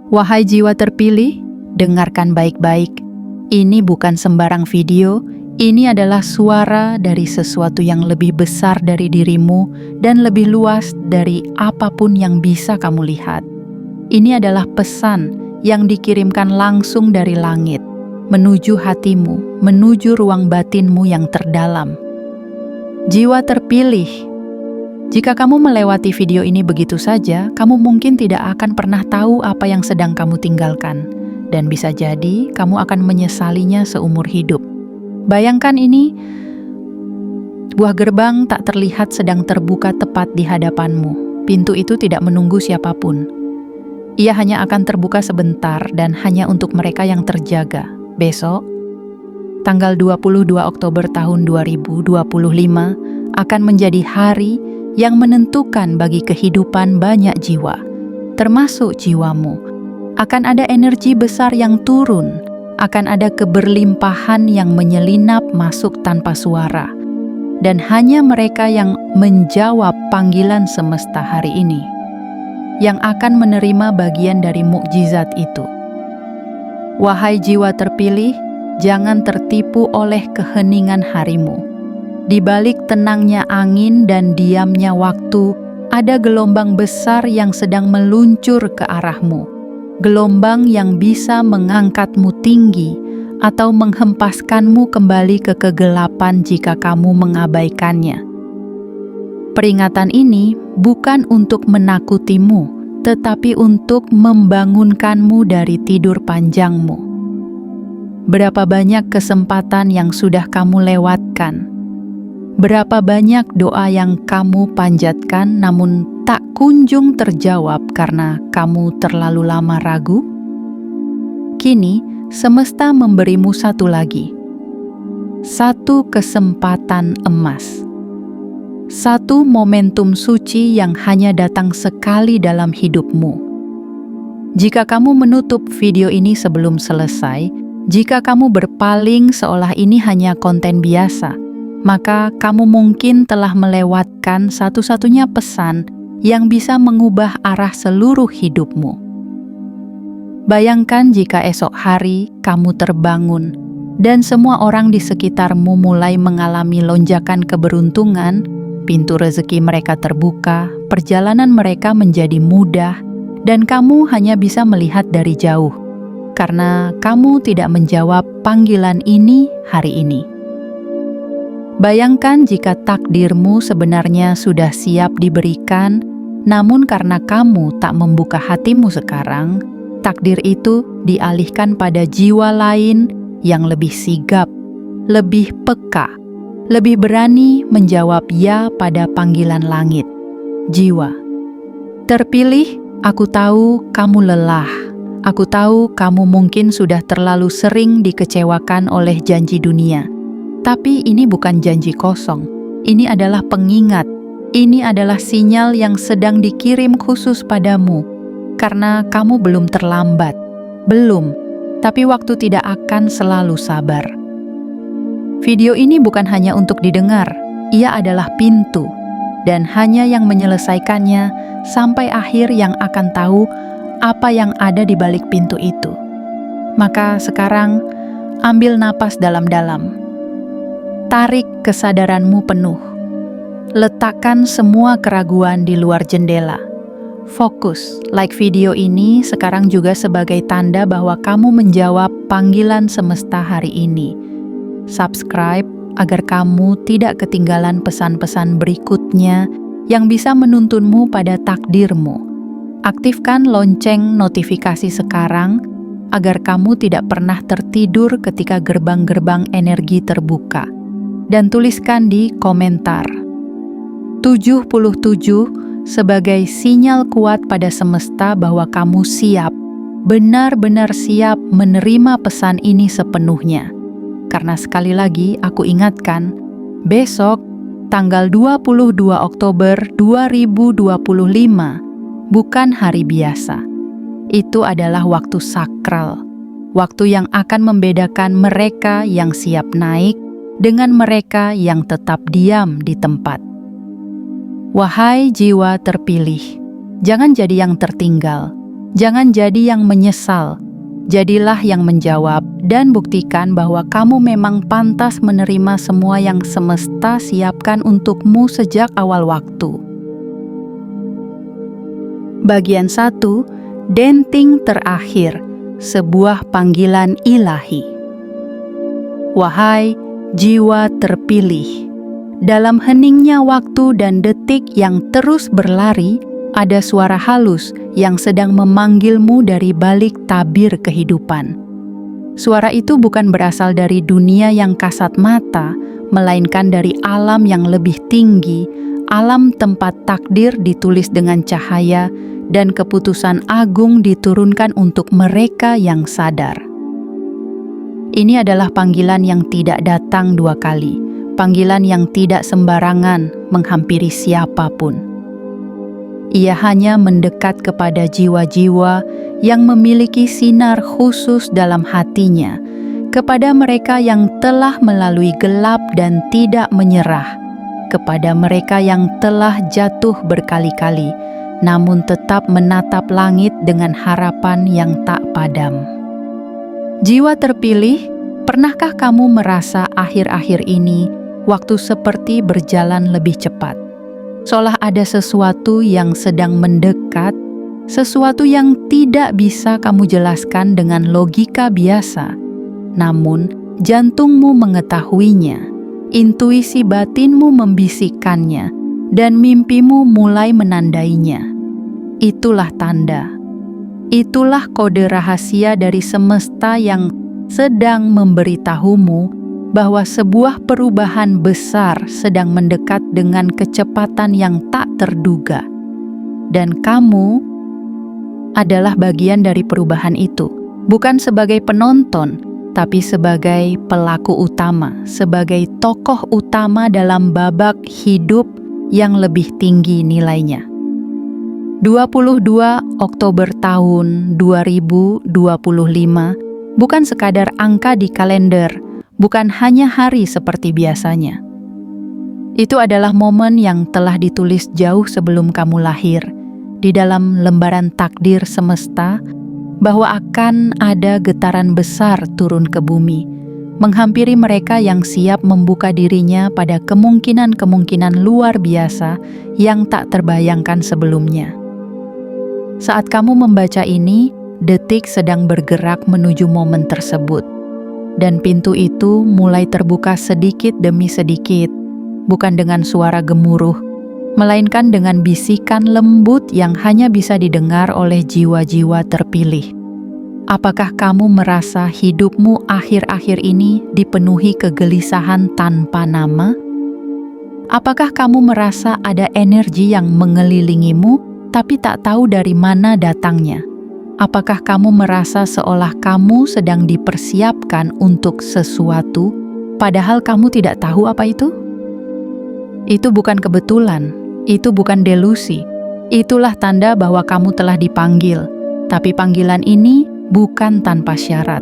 Wahai jiwa terpilih, dengarkan baik-baik. Ini bukan sembarang video, ini adalah suara dari sesuatu yang lebih besar dari dirimu dan lebih luas dari apapun yang bisa kamu lihat. Ini adalah pesan yang dikirimkan langsung dari langit, menuju hatimu, menuju ruang batinmu yang terdalam. Jiwa terpilih, jika kamu melewati video ini begitu saja, kamu mungkin tidak akan pernah tahu apa yang sedang kamu tinggalkan. Dan bisa jadi kamu akan menyesalinya seumur hidup. Bayangkan ini, sebuah gerbang tak terlihat sedang terbuka tepat di hadapanmu. Pintu itu tidak menunggu siapapun. Ia hanya akan terbuka sebentar dan hanya untuk mereka yang terjaga. Besok, tanggal 22 Oktober tahun 2025 akan menjadi hari yang menentukan bagi kehidupan banyak jiwa, termasuk jiwamu. Akan ada energi besar yang turun, akan ada keberlimpahan yang menyelinap masuk tanpa suara, dan hanya mereka yang menjawab panggilan semesta hari ini yang akan menerima bagian dari mukjizat itu. Wahai jiwa terpilih, jangan tertipu oleh keheningan harimu. Di balik tenangnya angin dan diamnya waktu, ada gelombang besar yang sedang meluncur ke arahmu. Gelombang yang bisa mengangkatmu tinggi atau menghempaskanmu kembali ke kegelapan jika kamu mengabaikannya. Peringatan ini bukan untuk menakutimu, tetapi untuk membangunkanmu dari tidur panjangmu. Berapa banyak kesempatan yang sudah kamu lewatkan? Berapa banyak doa yang kamu panjatkan namun tak kunjung terjawab karena kamu terlalu lama ragu? Kini, semesta memberimu satu lagi. Satu kesempatan emas. Satu momentum suci yang hanya datang sekali dalam hidupmu. Jika kamu menutup video ini sebelum selesai, jika kamu berpaling seolah ini hanya konten biasa, maka kamu mungkin telah melewatkan satu-satunya pesan yang bisa mengubah arah seluruh hidupmu. Bayangkan jika esok hari kamu terbangun dan semua orang di sekitarmu mulai mengalami lonjakan keberuntungan, pintu rezeki mereka terbuka, perjalanan mereka menjadi mudah, dan kamu hanya bisa melihat dari jauh, karena kamu tidak menjawab panggilan ini hari ini. Bayangkan jika takdirmu sebenarnya sudah siap diberikan, namun karena kamu tak membuka hatimu sekarang, takdir itu dialihkan pada jiwa lain yang lebih sigap, lebih peka, lebih berani menjawab ya pada panggilan langit. Jiwa terpilih, aku tahu kamu lelah. Aku tahu kamu mungkin sudah terlalu sering dikecewakan oleh janji dunia. Tapi ini bukan janji kosong. Ini adalah pengingat. Ini adalah sinyal yang sedang dikirim khusus padamu. Karena kamu belum terlambat. Belum. Tapi waktu tidak akan selalu sabar. Video ini bukan hanya untuk didengar. Ia adalah pintu. Dan hanya yang menyelesaikannya sampai akhir yang akan tahu apa yang ada di balik pintu itu. Maka sekarang, ambil napas dalam-dalam. Tarik kesadaranmu penuh. Letakkan semua keraguan di luar jendela. Fokus, like video ini sekarang juga sebagai tanda bahwa kamu menjawab panggilan semesta hari ini. Subscribe agar kamu tidak ketinggalan pesan-pesan berikutnya yang bisa menuntunmu pada takdirmu. Aktifkan lonceng notifikasi sekarang agar kamu tidak pernah tertidur ketika gerbang-gerbang energi terbuka. Dan tuliskan di komentar 77 sebagai sinyal kuat pada semesta bahwa kamu siap, benar-benar siap menerima pesan ini sepenuhnya. Karena sekali lagi aku ingatkan, besok tanggal 22 Oktober 2025 bukan hari biasa. Itu adalah waktu sakral, waktu yang akan membedakan mereka yang siap naik dengan mereka yang tetap diam di tempat. Wahai jiwa terpilih, jangan jadi yang tertinggal. Jangan jadi yang menyesal. Jadilah yang menjawab dan buktikan bahwa kamu memang pantas menerima semua yang semesta siapkan untukmu sejak awal waktu. Bagian 1, denting terakhir, sebuah panggilan ilahi. Wahai jiwa terpilih, dalam heningnya waktu dan detik yang terus berlari, ada suara halus yang sedang memanggilmu dari balik tabir kehidupan. Suara itu bukan berasal dari dunia yang kasat mata, melainkan dari alam yang lebih tinggi, alam tempat takdir ditulis dengan cahaya dan keputusan agung diturunkan untuk mereka yang sadar. Ini adalah panggilan yang tidak datang 2 kali, panggilan yang tidak sembarangan menghampiri siapapun. Ia hanya mendekat kepada jiwa-jiwa yang memiliki sinar khusus dalam hatinya, kepada mereka yang telah melalui gelap dan tidak menyerah, kepada mereka yang telah jatuh berkali-kali, namun tetap menatap langit dengan harapan yang tak padam. Jiwa terpilih, pernahkah kamu merasa akhir-akhir ini waktu seperti berjalan lebih cepat? Seolah ada sesuatu yang sedang mendekat, sesuatu yang tidak bisa kamu jelaskan dengan logika biasa. Namun, jantungmu mengetahuinya, intuisi batinmu membisikkannya, dan mimpimu mulai menandainya. Itulah tanda. Itulah kode rahasia dari semesta yang sedang memberitahumu bahwa sebuah perubahan besar sedang mendekat dengan kecepatan yang tak terduga. Dan kamu adalah bagian dari perubahan itu, bukan sebagai penonton, tapi sebagai pelaku utama, sebagai tokoh utama dalam babak hidup yang lebih tinggi nilainya. 22 Oktober tahun 2025 bukan sekadar angka di kalender, bukan hanya hari seperti biasanya. Itu adalah momen yang telah ditulis jauh sebelum kamu lahir, di dalam lembaran takdir semesta, bahwa akan ada getaran besar turun ke bumi, menghampiri mereka yang siap membuka dirinya pada kemungkinan-kemungkinan luar biasa yang tak terbayangkan sebelumnya. Saat kamu membaca ini, detik sedang bergerak menuju momen tersebut. Dan pintu itu mulai terbuka sedikit demi sedikit, bukan dengan suara gemuruh, melainkan dengan bisikan lembut yang hanya bisa didengar oleh jiwa-jiwa terpilih. Apakah kamu merasa hidupmu akhir-akhir ini dipenuhi kegelisahan tanpa nama? Apakah kamu merasa ada energi yang mengelilingimu, tapi tak tahu dari mana datangnya? Apakah kamu merasa seolah kamu sedang dipersiapkan untuk sesuatu, padahal kamu tidak tahu apa itu? Itu bukan kebetulan, itu bukan delusi. Itulah tanda bahwa kamu telah dipanggil, tapi panggilan ini bukan tanpa syarat.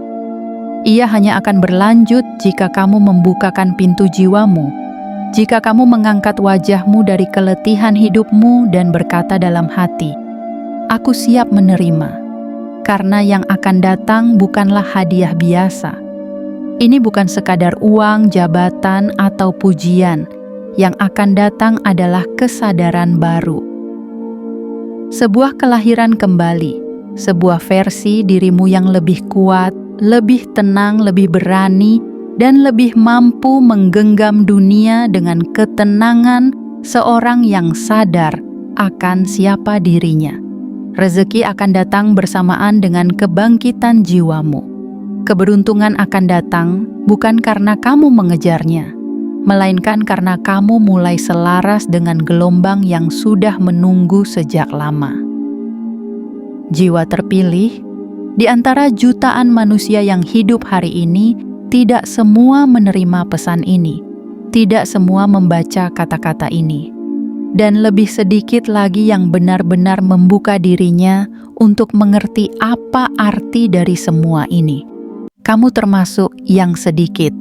Ia hanya akan berlanjut jika kamu membukakan pintu jiwamu, jika kamu mengangkat wajahmu dari keletihan hidupmu dan berkata dalam hati, "Aku siap menerima." Karena yang akan datang bukanlah hadiah biasa. Ini bukan sekadar uang, jabatan, atau pujian. Yang akan datang adalah kesadaran baru. Sebuah kelahiran kembali, sebuah versi dirimu yang lebih kuat, lebih tenang, lebih berani, dan lebih mampu menggenggam dunia dengan ketenangan seorang yang sadar akan siapa dirinya. Rezeki akan datang bersamaan dengan kebangkitan jiwamu. Keberuntungan akan datang bukan karena kamu mengejarnya, melainkan karena kamu mulai selaras dengan gelombang yang sudah menunggu sejak lama. Jiwa terpilih, di antara jutaan manusia yang hidup hari ini, tidak semua menerima pesan ini, tidak semua membaca kata-kata ini. Dan lebih sedikit lagi yang benar-benar membuka dirinya untuk mengerti apa arti dari semua ini. Kamu termasuk yang sedikit,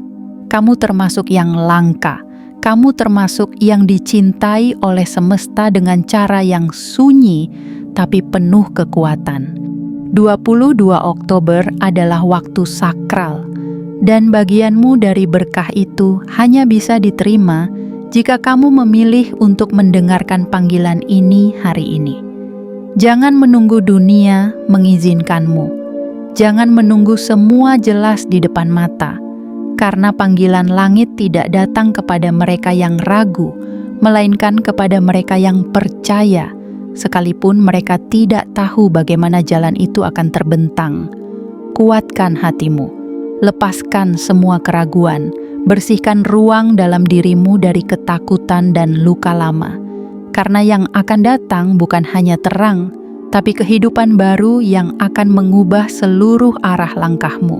kamu termasuk yang langka, kamu termasuk yang dicintai oleh semesta dengan cara yang sunyi tapi penuh kekuatan. 22 Oktober adalah waktu sakral, dan bagianmu dari berkah itu hanya bisa diterima jika kamu memilih untuk mendengarkan panggilan ini hari ini. Jangan menunggu dunia mengizinkanmu. Jangan menunggu semua jelas di depan mata, karena panggilan langit tidak datang kepada mereka yang ragu, melainkan kepada mereka yang percaya, sekalipun mereka tidak tahu bagaimana jalan itu akan terbentang. Kuatkan hatimu, lepaskan semua keraguan, bersihkan ruang dalam dirimu dari ketakutan dan luka lama. Karena yang akan datang bukan hanya terang, tapi kehidupan baru yang akan mengubah seluruh arah langkahmu.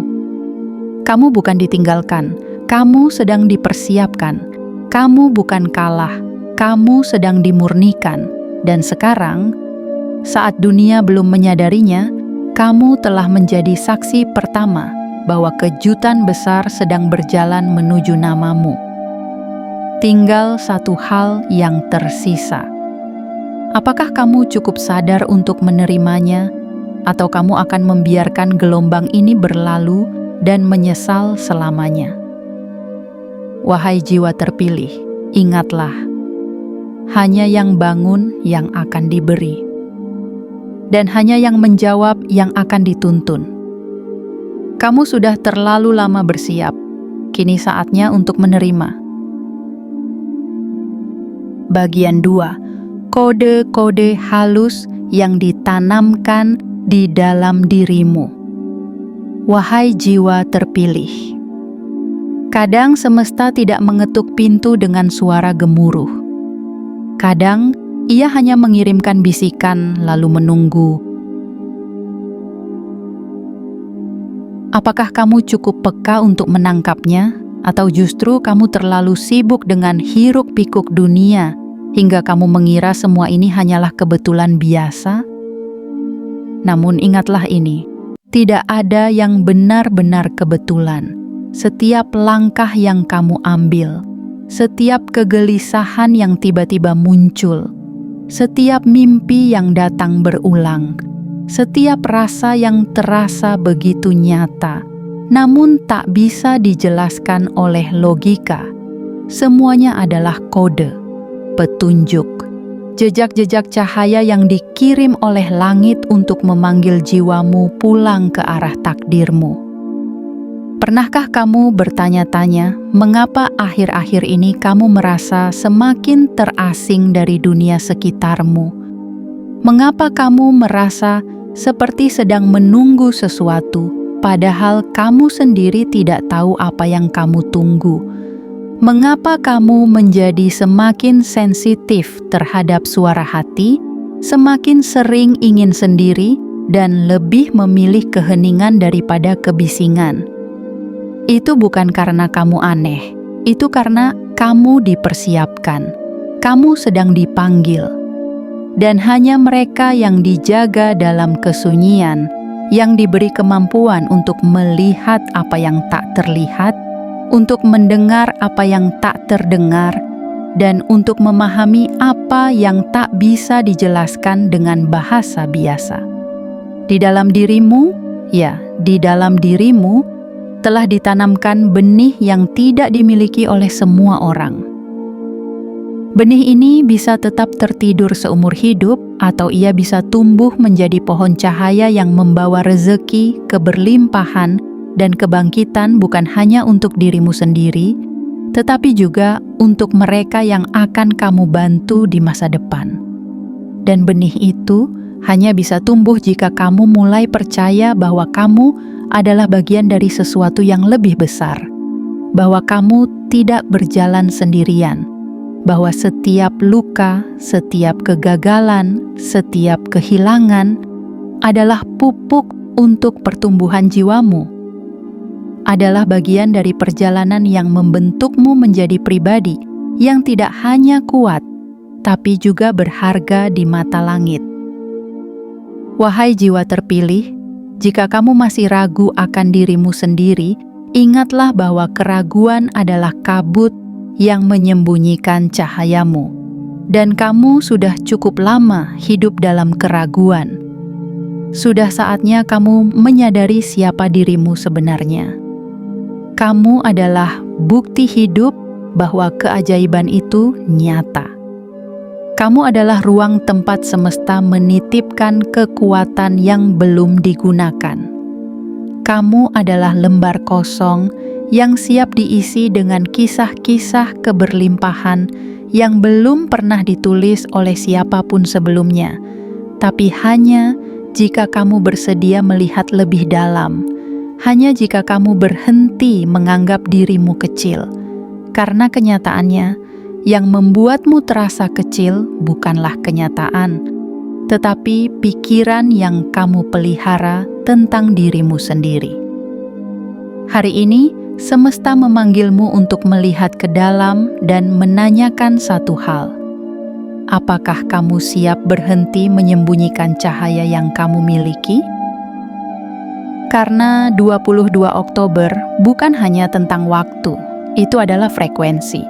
Kamu bukan ditinggalkan, kamu sedang dipersiapkan. Kamu bukan kalah, kamu sedang dimurnikan. Dan sekarang, saat dunia belum menyadarinya, kamu telah menjadi saksi pertama bahwa kejutan besar sedang berjalan menuju namamu. Tinggal satu hal yang tersisa. Apakah kamu cukup sadar untuk menerimanya, atau kamu akan membiarkan gelombang ini berlalu dan menyesal selamanya? Wahai jiwa terpilih, ingatlah, hanya yang bangun yang akan diberi, dan hanya yang menjawab yang akan dituntun. Kamu sudah terlalu lama bersiap, kini saatnya untuk menerima. Bagian 2. Kode-kode halus yang ditanamkan di dalam dirimu. Wahai jiwa terpilih, kadang semesta tidak mengetuk pintu dengan suara gemuruh. Kadang, ia hanya mengirimkan bisikan lalu menunggu. Apakah kamu cukup peka untuk menangkapnya? Atau justru kamu terlalu sibuk dengan hiruk-pikuk dunia hingga kamu mengira semua ini hanyalah kebetulan biasa? Namun ingatlah ini, tidak ada yang benar-benar kebetulan. Setiap langkah yang kamu ambil, setiap kegelisahan yang tiba-tiba muncul, setiap mimpi yang datang berulang, setiap rasa yang terasa begitu nyata, namun tak bisa dijelaskan oleh logika, semuanya adalah kode, petunjuk, jejak-jejak cahaya yang dikirim oleh langit untuk memanggil jiwamu pulang ke arah takdirmu. Pernahkah kamu bertanya-tanya, mengapa akhir-akhir ini kamu merasa semakin terasing dari dunia sekitarmu? Mengapa kamu merasa seperti sedang menunggu sesuatu, padahal kamu sendiri tidak tahu apa yang kamu tunggu? Mengapa kamu menjadi semakin sensitif terhadap suara hati, semakin sering ingin sendiri, dan lebih memilih keheningan daripada kebisingan? Itu bukan karena kamu aneh, itu karena kamu dipersiapkan, kamu sedang dipanggil. Dan hanya mereka yang dijaga dalam kesunyian, yang diberi kemampuan untuk melihat apa yang tak terlihat, untuk mendengar apa yang tak terdengar, dan untuk memahami apa yang tak bisa dijelaskan dengan bahasa biasa. Di dalam dirimu, di dalam dirimu, telah ditanamkan benih yang tidak dimiliki oleh semua orang. Benih ini bisa tetap tertidur seumur hidup, atau ia bisa tumbuh menjadi pohon cahaya yang membawa rezeki, keberlimpahan, dan kebangkitan bukan hanya untuk dirimu sendiri, tetapi juga untuk mereka yang akan kamu bantu di masa depan. Dan benih itu hanya bisa tumbuh jika kamu mulai percaya bahwa kamu adalah bagian dari sesuatu yang lebih besar, bahwa kamu tidak berjalan sendirian, bahwa setiap luka, setiap kegagalan, setiap kehilangan adalah pupuk untuk pertumbuhan jiwamu, adalah bagian dari perjalanan yang membentukmu menjadi pribadi yang tidak hanya kuat, tapi juga berharga di mata langit. Wahai jiwa terpilih, jika kamu masih ragu akan dirimu sendiri, ingatlah bahwa keraguan adalah kabut yang menyembunyikan cahayamu, dan kamu sudah cukup lama hidup dalam keraguan. sudah saatnya kamu menyadari siapa dirimu sebenarnya. Kamu adalah bukti hidup bahwa keajaiban itu nyata. Kamu adalah ruang tempat semesta menitipkan kekuatan yang belum digunakan. Kamu adalah lembar kosong yang siap diisi dengan kisah-kisah keberlimpahan yang belum pernah ditulis oleh siapapun sebelumnya, tapi hanya jika kamu bersedia melihat lebih dalam, hanya jika kamu berhenti menganggap dirimu kecil, karena kenyataannya yang membuatmu terasa kecil bukanlah kenyataan, tetapi pikiran yang kamu pelihara tentang dirimu sendiri. Hari ini, semesta memanggilmu untuk melihat ke dalam dan menanyakan satu hal. Apakah kamu siap berhenti menyembunyikan cahaya yang kamu miliki? Karena 22 Oktober bukan hanya tentang waktu, itu adalah frekuensi.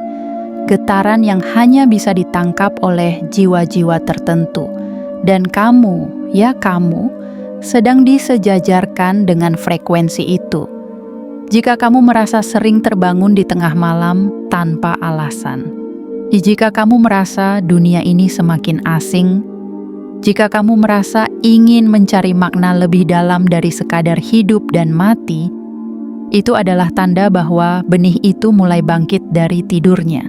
Getaran yang hanya bisa ditangkap oleh jiwa-jiwa tertentu. Dan kamu, ya kamu, sedang disejajarkan dengan frekuensi itu. Jika kamu merasa sering terbangun di tengah malam tanpa alasan, jika kamu merasa dunia ini semakin asing, jika kamu merasa ingin mencari makna lebih dalam dari sekadar hidup dan mati, itu adalah tanda bahwa benih itu mulai bangkit dari tidurnya.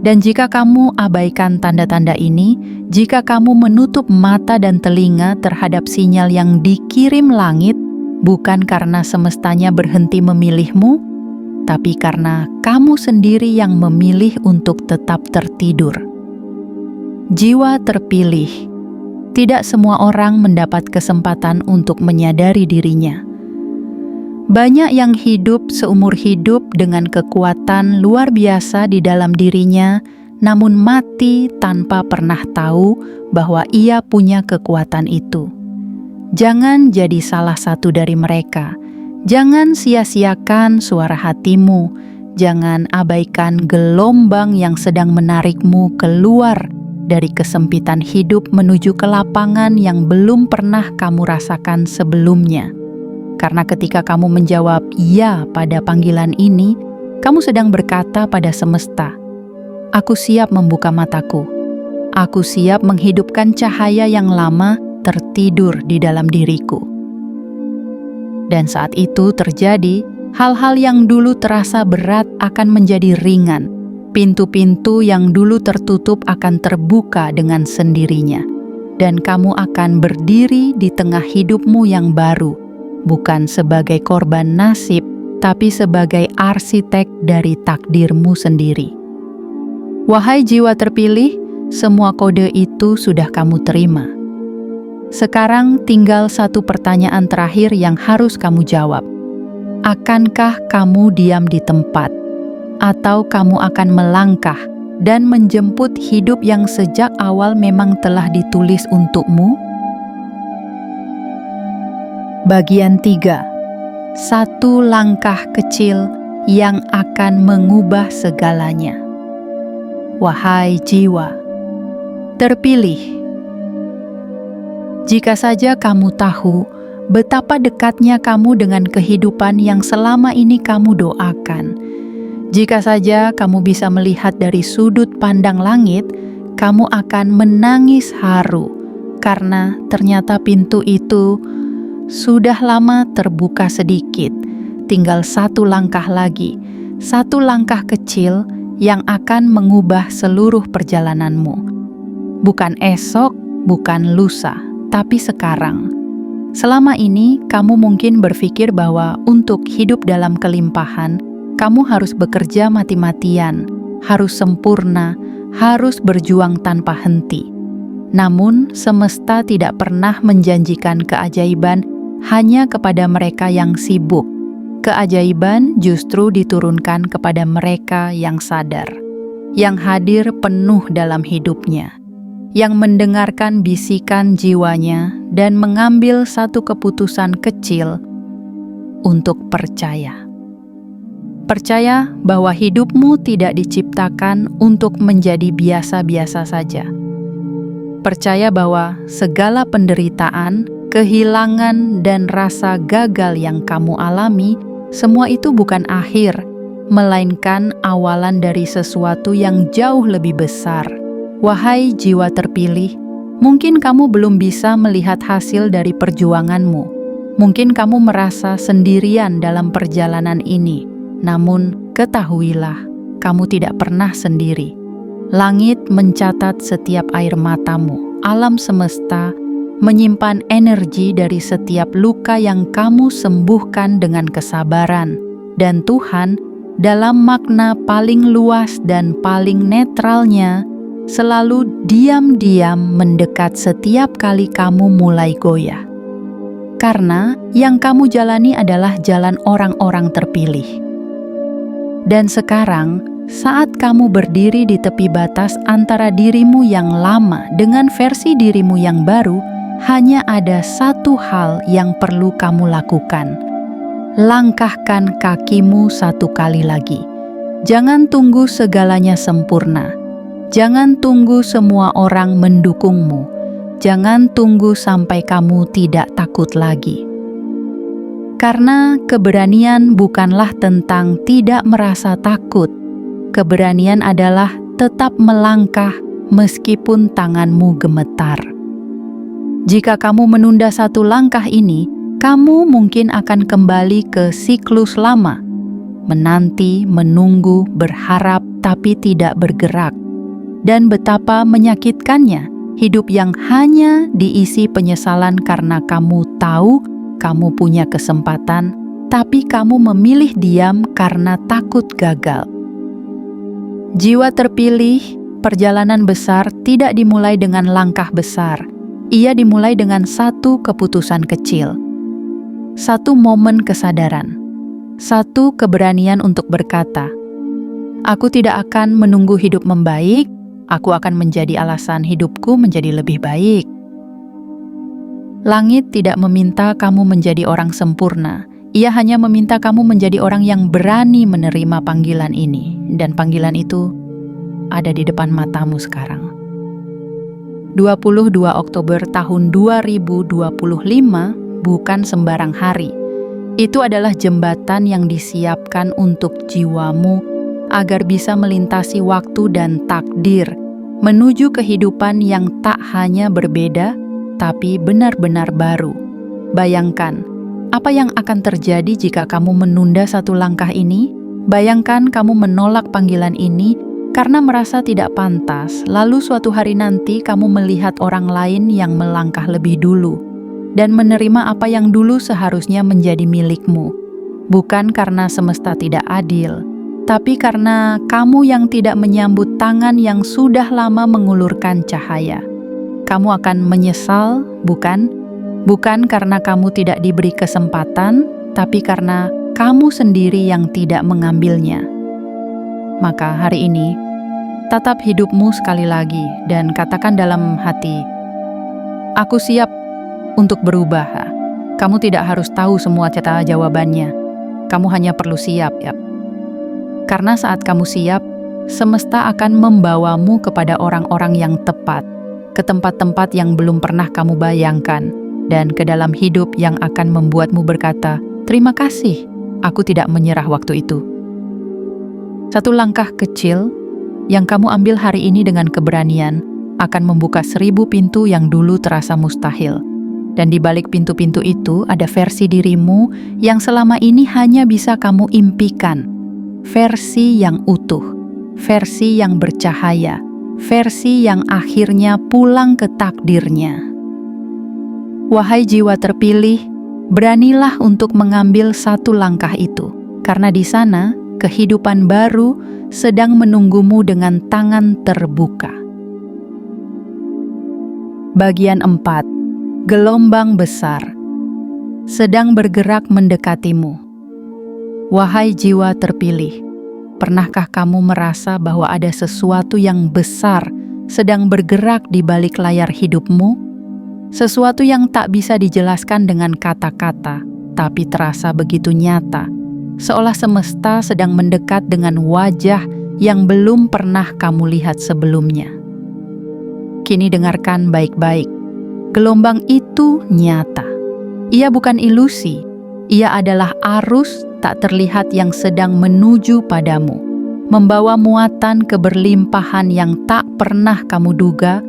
Dan jika kamu abaikan tanda-tanda ini, jika kamu menutup mata dan telinga terhadap sinyal yang dikirim langit, bukan karena semestanya berhenti memilihmu, tapi karena kamu sendiri yang memilih untuk tetap tertidur. Jiwa terpilih. Tidak semua orang mendapat kesempatan untuk menyadari dirinya. Banyak yang hidup seumur hidup dengan kekuatan luar biasa di dalam dirinya, namun mati tanpa pernah tahu bahwa ia punya kekuatan itu. Jangan jadi salah satu dari mereka. Jangan sia-siakan suara hatimu. Jangan abaikan gelombang yang sedang menarikmu keluar dari kesempitan hidup menuju ke lapangan yang belum pernah kamu rasakan sebelumnya. Karena ketika kamu menjawab "ya" pada panggilan ini, kamu sedang berkata pada semesta, "Aku siap membuka mataku. Aku siap menghidupkan cahaya yang lama tertidur di dalam diriku." Dan saat itu terjadi, hal-hal yang dulu terasa berat akan menjadi ringan. Pintu-pintu yang dulu tertutup akan terbuka dengan sendirinya. Dan kamu akan berdiri di tengah hidupmu yang baru, bukan sebagai korban nasib, tapi sebagai arsitek dari takdirmu sendiri. Wahai jiwa terpilih, semua kode itu sudah kamu terima. Sekarang tinggal satu pertanyaan terakhir yang harus kamu jawab. Akankah kamu diam di tempat? Atau kamu akan melangkah dan menjemput hidup yang sejak awal memang telah ditulis untukmu? Bagian 3. Satu langkah kecil yang akan mengubah segalanya. Wahai jiwa terpilih, jika saja kamu tahu betapa dekatnya kamu dengan kehidupan yang selama ini kamu doakan, jika saja kamu bisa melihat dari sudut pandang langit, kamu akan menangis haru karena ternyata pintu itu sudah lama terbuka sedikit. Tinggal satu langkah lagi, satu langkah kecil yang akan mengubah seluruh perjalananmu. Bukan esok, bukan lusa, tapi sekarang. Selama ini, kamu mungkin berpikir bahwa untuk hidup dalam kelimpahan, kamu harus bekerja mati-matian, harus sempurna, harus berjuang tanpa henti. Namun, semesta tidak pernah menjanjikan keajaiban hanya kepada mereka yang sibuk. Keajaiban justru diturunkan kepada mereka yang sadar, yang hadir penuh dalam hidupnya, yang mendengarkan bisikan jiwanya dan mengambil satu keputusan kecil untuk percaya. Percaya bahwa hidupmu tidak diciptakan untuk menjadi biasa-biasa saja. Percaya bahwa segala penderitaan kehilangan, dan rasa gagal yang kamu alami, semua itu bukan akhir, melainkan awalan dari sesuatu yang jauh lebih besar. Wahai jiwa terpilih, mungkin kamu belum bisa melihat hasil dari perjuanganmu. Mungkin kamu merasa sendirian dalam perjalanan ini. Namun, ketahuilah, kamu tidak pernah sendiri. Langit mencatat setiap air matamu. Alam semesta menyimpan energi dari setiap luka yang kamu sembuhkan dengan kesabaran. Dan Tuhan, dalam makna paling luas dan paling netralnya, selalu diam-diam mendekat setiap kali kamu mulai goyah. Karena yang kamu jalani adalah jalan orang-orang terpilih. Dan sekarang, saat kamu berdiri di tepi batas antara dirimu yang lama dengan versi dirimu yang baru, hanya ada satu hal yang perlu kamu lakukan. Langkahkan kakimu satu kali lagi. Jangan tunggu segalanya sempurna. Jangan tunggu semua orang mendukungmu. Jangan tunggu sampai kamu tidak takut lagi. Karena keberanian bukanlah tentang tidak merasa takut. Keberanian adalah tetap melangkah meskipun tanganmu gemetar. Jika kamu menunda satu langkah ini, kamu mungkin akan kembali ke siklus lama. Menanti, menunggu, berharap, tapi tidak bergerak. Dan betapa menyakitkannya hidup yang hanya diisi penyesalan karena kamu tahu kamu punya kesempatan, tapi kamu memilih diam karena takut gagal. Jiwa terpilih, perjalanan besar tidak dimulai dengan langkah besar. Ia dimulai dengan satu keputusan kecil. Satu momen kesadaran. Satu keberanian untuk berkata, "Aku tidak akan menunggu hidup membaik, aku akan menjadi alasan hidupku menjadi lebih baik." Langit tidak meminta kamu menjadi orang sempurna. Ia hanya meminta kamu menjadi orang yang berani menerima panggilan ini. Dan panggilan itu ada di depan matamu sekarang. 22 Oktober tahun 2025 bukan sembarang hari. Itu adalah jembatan yang disiapkan untuk jiwamu agar bisa melintasi waktu dan takdir, menuju kehidupan yang tak hanya berbeda, tapi benar-benar baru. Bayangkan, apa yang akan terjadi jika kamu menunda satu langkah ini? Bayangkan kamu menolak panggilan ini karena merasa tidak pantas, lalu suatu hari nanti kamu melihat orang lain yang melangkah lebih dulu dan menerima apa yang dulu seharusnya menjadi milikmu. Bukan karena semesta tidak adil, tapi karena kamu yang tidak menyambut tangan yang sudah lama mengulurkan cahaya. Kamu akan menyesal, bukan? Bukan karena kamu tidak diberi kesempatan, tapi karena kamu sendiri yang tidak mengambilnya. Maka hari ini, tatap hidupmu sekali lagi dan katakan dalam hati, "Aku siap untuk berubah." Kamu tidak harus tahu semua kata jawabannya. Kamu hanya perlu siap, ya. Karena saat kamu siap, semesta akan membawamu kepada orang-orang yang tepat, ke tempat-tempat yang belum pernah kamu bayangkan, dan ke dalam hidup yang akan membuatmu berkata, "Terima kasih, aku tidak menyerah waktu itu." Satu langkah kecil yang kamu ambil hari ini dengan keberanian akan membuka 1000 pintu yang dulu terasa mustahil. Dan di balik pintu-pintu itu ada versi dirimu yang selama ini hanya bisa kamu impikan. Versi yang utuh, versi yang bercahaya, versi yang akhirnya pulang ke takdirnya. Wahai jiwa terpilih, beranilah untuk mengambil satu langkah itu, karena di sana kehidupan baru sedang menunggumu dengan tangan terbuka. Bagian 4. Gelombang besar sedang bergerak mendekatimu. Wahai jiwa terpilih, pernahkah kamu merasa bahwa ada sesuatu yang besar sedang bergerak di balik layar hidupmu? Sesuatu yang tak bisa dijelaskan dengan kata-kata, tapi terasa begitu nyata, seolah semesta sedang mendekat dengan wajah yang belum pernah kamu lihat sebelumnya. Kini dengarkan baik-baik. Gelombang itu nyata. Ia bukan ilusi. Ia adalah arus tak terlihat yang sedang menuju padamu, membawa muatan keberlimpahan yang tak pernah kamu duga,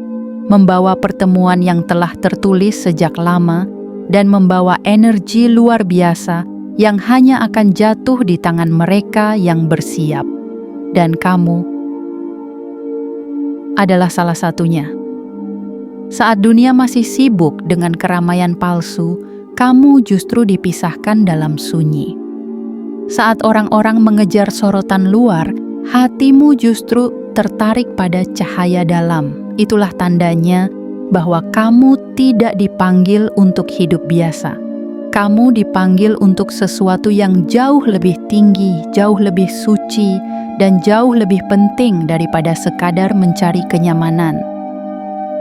membawa pertemuan yang telah tertulis sejak lama, dan membawa energi luar biasa yang hanya akan jatuh di tangan mereka yang bersiap. Dan kamu adalah salah satunya. Saat dunia masih sibuk dengan keramaian palsu, kamu justru dipisahkan dalam sunyi. Saat orang-orang mengejar sorotan luar, hatimu justru tertarik pada cahaya dalam. Itulah tandanya bahwa kamu tidak dipanggil untuk hidup biasa. Kamu dipanggil untuk sesuatu yang jauh lebih tinggi, jauh lebih suci, dan jauh lebih penting daripada sekadar mencari kenyamanan.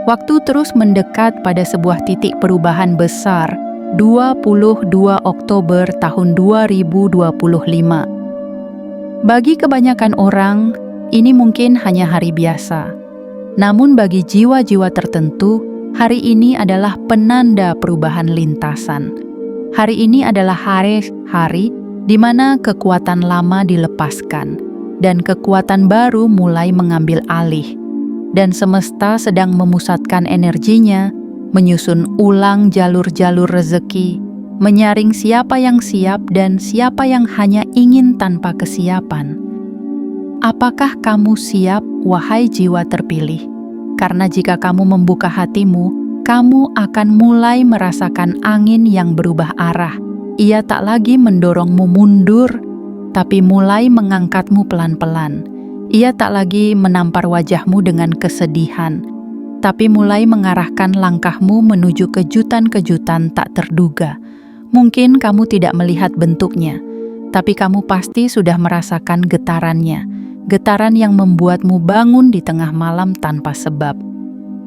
Waktu terus mendekat pada sebuah titik perubahan besar, 22 Oktober tahun 2025. Bagi kebanyakan orang, ini mungkin hanya hari biasa. Namun bagi jiwa-jiwa tertentu, hari ini adalah penanda perubahan lintasan. Hari ini adalah hari di mana kekuatan lama dilepaskan dan kekuatan baru mulai mengambil alih. Dan semesta sedang memusatkan energinya, menyusun ulang jalur-jalur rezeki, menyaring siapa yang siap dan siapa yang hanya ingin tanpa kesiapan. Apakah kamu siap, wahai jiwa terpilih? Karena jika kamu membuka hatimu, kamu akan mulai merasakan angin yang berubah arah. Ia tak lagi mendorongmu mundur, tapi mulai mengangkatmu pelan-pelan. Ia tak lagi menampar wajahmu dengan kesedihan, tapi mulai mengarahkan langkahmu menuju kejutan-kejutan tak terduga. Mungkin kamu tidak melihat bentuknya, tapi kamu pasti sudah merasakan getarannya. Getaran yang membuatmu bangun di tengah malam tanpa sebab.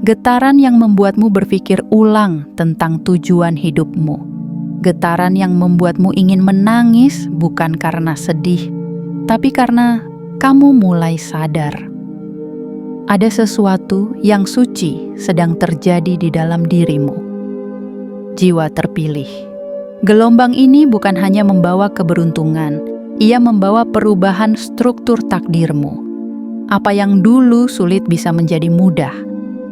Getaran yang membuatmu berpikir ulang tentang tujuan hidupmu. Getaran yang membuatmu ingin menangis bukan karena sedih, tapi karena kamu mulai sadar. Ada sesuatu yang suci sedang terjadi di dalam dirimu. Jiwa terpilih. Gelombang ini bukan hanya membawa keberuntungan, ia membawa perubahan struktur takdirmu. Apa yang dulu sulit bisa menjadi mudah.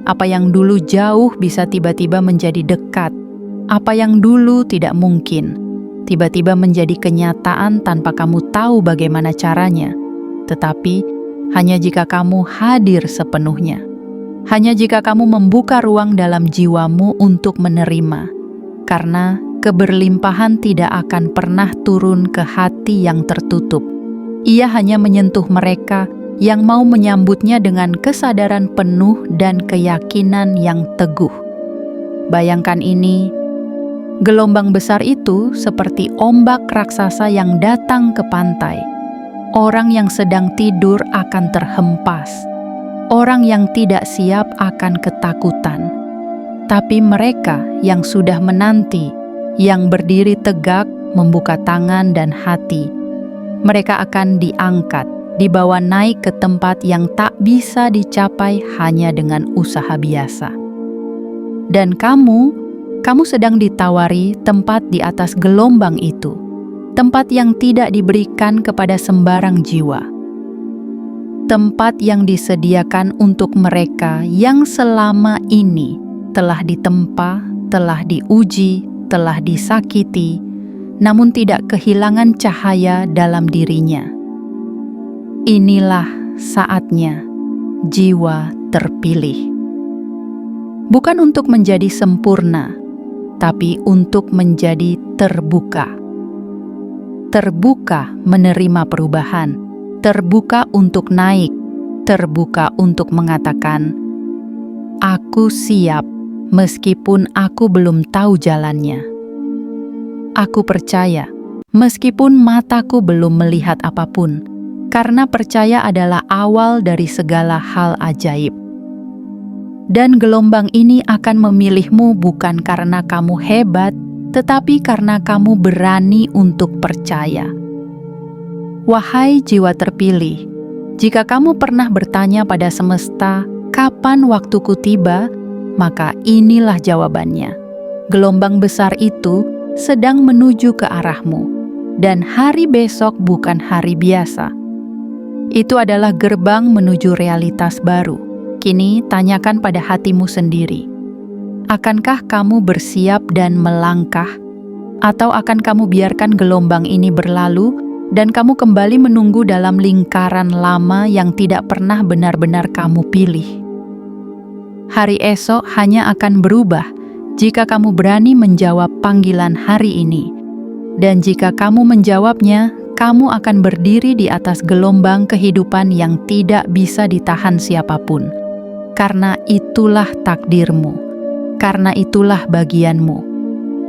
Apa yang dulu jauh bisa tiba-tiba menjadi dekat. Apa yang dulu tidak mungkin, tiba-tiba menjadi kenyataan tanpa kamu tahu bagaimana caranya. Tetapi, hanya jika kamu hadir sepenuhnya. Hanya jika kamu membuka ruang dalam jiwamu untuk menerima. Karena keberlimpahan tidak akan pernah turun ke hati yang tertutup. Ia hanya menyentuh mereka yang mau menyambutnya dengan kesadaran penuh dan keyakinan yang teguh. Bayangkan ini, gelombang besar itu seperti ombak raksasa yang datang ke pantai. Orang yang sedang tidur akan terhempas. Orang yang tidak siap akan ketakutan. Tapi mereka yang sudah menanti, yang berdiri tegak, membuka tangan dan hati, mereka akan diangkat, dibawa naik ke tempat yang tak bisa dicapai hanya dengan usaha biasa. Dan kamu sedang ditawari tempat di atas gelombang itu. Tempat yang tidak diberikan kepada sembarang jiwa. Tempat yang disediakan untuk mereka yang selama ini telah ditempa, telah diuji, telah disakiti, namun tidak kehilangan cahaya dalam dirinya. Inilah saatnya jiwa terpilih. Bukan untuk menjadi sempurna, tapi untuk menjadi terbuka. Terbuka menerima perubahan, terbuka untuk naik, terbuka untuk mengatakan, "Aku siap meskipun aku belum tahu jalannya. Aku percaya meskipun mataku belum melihat apapun, karena percaya adalah awal dari segala hal ajaib." Dan gelombang ini akan memilihmu bukan karena kamu hebat, tetapi karena kamu berani untuk percaya. Wahai jiwa terpilih, jika kamu pernah bertanya pada semesta, "Kapan waktuku tiba?" maka inilah jawabannya. Gelombang besar itu sedang menuju ke arahmu, dan hari besok bukan hari biasa. Itu adalah gerbang menuju realitas baru. Kini tanyakan pada hatimu sendiri. Akankah kamu bersiap dan melangkah? Atau akan kamu biarkan gelombang ini berlalu dan kamu kembali menunggu dalam lingkaran lama yang tidak pernah benar-benar kamu pilih? Hari esok hanya akan berubah jika kamu berani menjawab panggilan hari ini. Dan jika kamu menjawabnya, kamu akan berdiri di atas gelombang kehidupan yang tidak bisa ditahan siapapun. Karena itulah takdirmu. Karena itulah bagianmu.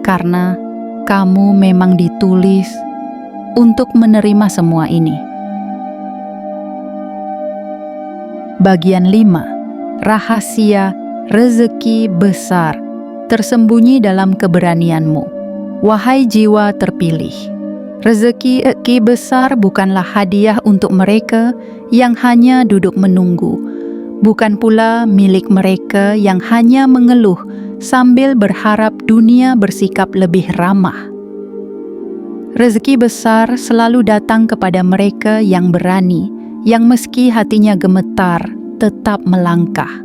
Karena kamu memang ditulis untuk menerima semua ini. Bagian 5. Rahasia rezeki besar tersembunyi dalam keberanianmu. Wahai jiwa terpilih, rezeki besar bukanlah hadiah untuk mereka yang hanya duduk menunggu, bukan pula milik mereka yang hanya mengeluh sambil berharap dunia bersikap lebih ramah. Rezeki besar selalu datang kepada mereka yang berani, yang meski hatinya gemetar, tetap melangkah.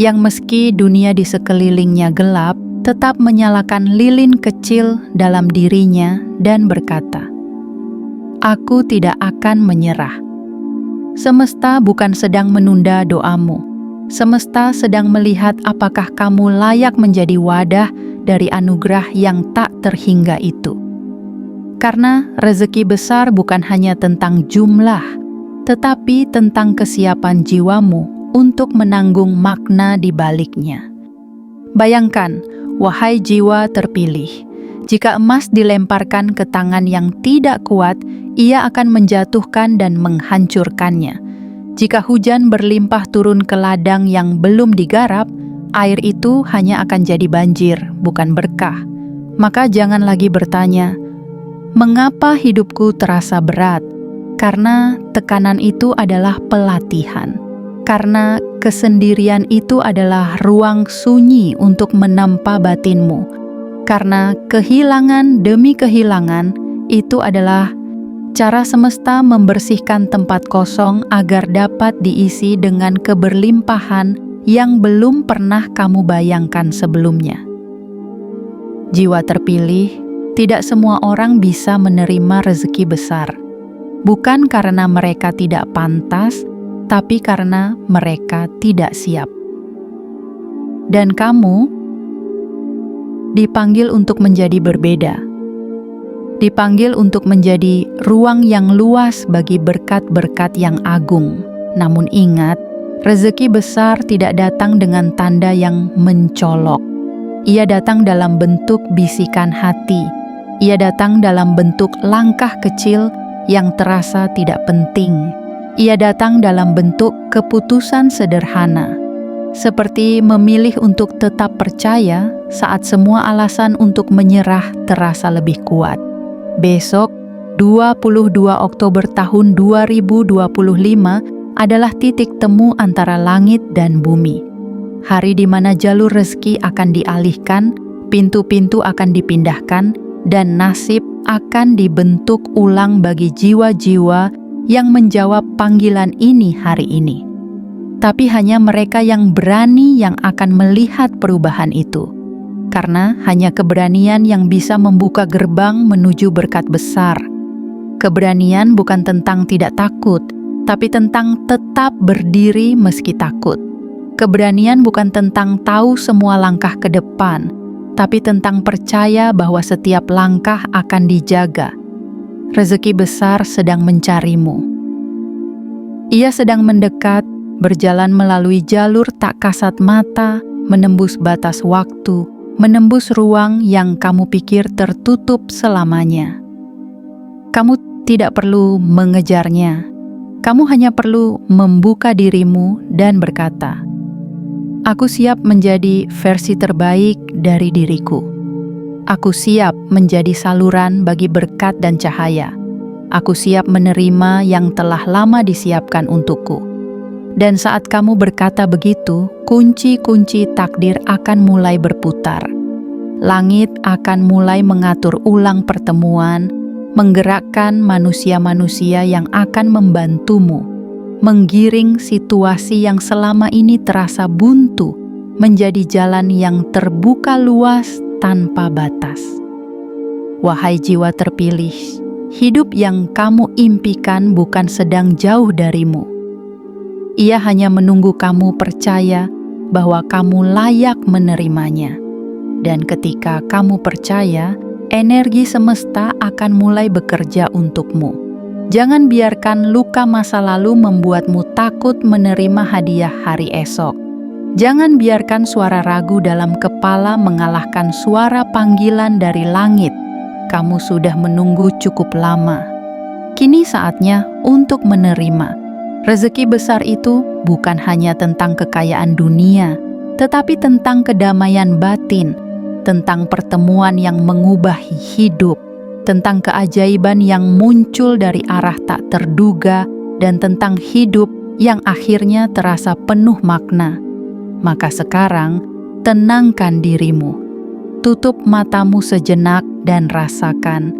Yang meski dunia di sekelilingnya gelap, tetap menyalakan lilin kecil dalam dirinya dan berkata, "Aku tidak akan menyerah." Semesta bukan sedang menunda doamu. Semesta sedang melihat apakah kamu layak menjadi wadah dari anugerah yang tak terhingga itu. Karena rezeki besar bukan hanya tentang jumlah, tetapi tentang kesiapan jiwamu untuk menanggung makna di baliknya. Bayangkan, wahai jiwa terpilih, jika emas dilemparkan ke tangan yang tidak kuat, ia akan menjatuhkan dan menghancurkannya. Jika hujan berlimpah turun ke ladang yang belum digarap, air itu hanya akan jadi banjir, bukan berkah. Maka jangan lagi bertanya, "Mengapa hidupku terasa berat?" Karena tekanan itu adalah pelatihan. Karena kesendirian itu adalah ruang sunyi untuk menempa batinmu. Karena kehilangan demi kehilangan itu adalah cara semesta membersihkan tempat kosong agar dapat diisi dengan keberlimpahan yang belum pernah kamu bayangkan sebelumnya. Jiwa terpilih, tidak semua orang bisa menerima rezeki besar. Bukan karena mereka tidak pantas, tapi karena mereka tidak siap. Dan kamu dipanggil untuk menjadi berbeda. Dipanggil untuk menjadi ruang yang luas bagi berkat-berkat yang agung. Namun ingat, rezeki besar tidak datang dengan tanda yang mencolok. Ia datang dalam bentuk bisikan hati. Ia datang dalam bentuk langkah kecil yang terasa tidak penting. Ia datang dalam bentuk keputusan sederhana, seperti memilih untuk tetap percaya saat semua alasan untuk menyerah terasa lebih kuat. Besok, 22 Oktober tahun 2025 adalah titik temu antara langit dan bumi. Hari di mana jalur rezeki akan dialihkan, pintu-pintu akan dipindahkan, dan nasib akan dibentuk ulang bagi jiwa-jiwa yang menjawab panggilan ini hari ini. Tapi hanya mereka yang berani yang akan melihat perubahan itu. Karena hanya keberanian yang bisa membuka gerbang menuju berkat besar. Keberanian bukan tentang tidak takut, tapi tentang tetap berdiri meski takut. Keberanian bukan tentang tahu semua langkah ke depan, tapi tentang percaya bahwa setiap langkah akan dijaga. Rezeki besar sedang mencarimu. Ia sedang mendekat, berjalan melalui jalur tak kasat mata, menembus batas waktu, menembus ruang yang kamu pikir tertutup selamanya. Kamu tidak perlu mengejarnya. Kamu hanya perlu membuka dirimu dan berkata, "Aku siap menjadi versi terbaik dari diriku. Aku siap menjadi saluran bagi berkat dan cahaya. Aku siap menerima yang telah lama disiapkan untukku." Dan saat kamu berkata begitu, kunci-kunci takdir akan mulai berputar. Langit akan mulai mengatur ulang pertemuan, menggerakkan manusia-manusia yang akan membantumu, menggiring situasi yang selama ini terasa buntu menjadi jalan yang terbuka luas tanpa batas. Wahai jiwa terpilih, hidup yang kamu impikan bukan sedang jauh darimu. Ia hanya menunggu kamu percaya bahwa kamu layak menerimanya. Dan ketika kamu percaya, energi semesta akan mulai bekerja untukmu. Jangan biarkan luka masa lalu membuatmu takut menerima hadiah hari esok. Jangan biarkan suara ragu dalam kepala mengalahkan suara panggilan dari langit. Kamu sudah menunggu cukup lama. Kini saatnya untuk menerima. Rezeki besar itu bukan hanya tentang kekayaan dunia, tetapi tentang kedamaian batin, tentang pertemuan yang mengubah hidup, tentang keajaiban yang muncul dari arah tak terduga, dan tentang hidup yang akhirnya terasa penuh makna. Maka sekarang, tenangkan dirimu. Tutup matamu sejenak dan rasakan.